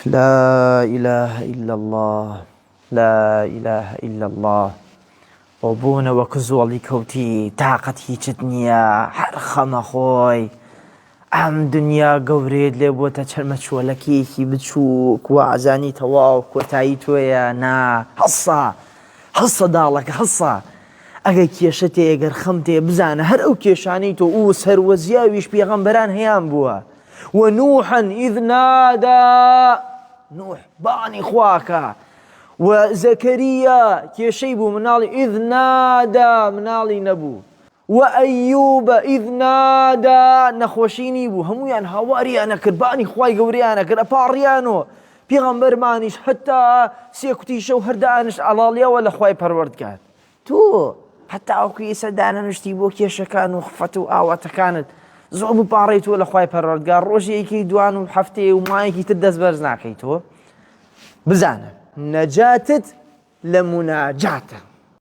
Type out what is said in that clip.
لا إله إلا الله، لا إله إلا الله. وبونا وكزولي كوتي طاقتي تنيا حرخم خوي ئەم دنیا گەورەیەت لێ بۆتە چەرمەچۆلەکێکی بچووک وازانی تەواو کۆتایی تۆیە نا هەڵسە داڵەکە هەڵسە ئەگەر کێشە تێ ئەگەر خەم تێ بزانە هەر ئەو کێشانەی تۆ ئەو سەروەزیاویش پێغەمبەران هەیان بووە ونوحا إذ نادى نوح بانی خواکە وزەکەریا کێشەی بوو مناڵی إذ نادى مناڵی نەبوو وأيوب إذ نادى نخوشيني بو همويان هاواريانا كرباني خواي قوريانا كرباريانو بيغمبر مانيش حتى سيكوتي شو هردانش علاليا ولا خواي پرورد كان تو حتى اوكي سدانا نشتي بو كيشا كانوا خفتو آواتا كانت زعبو باريتو ولا خواي پرورد قال روشي ايكي دوانو حفتي ومايكي تدس برزناكي تو بزانا نجاتت لمناجاته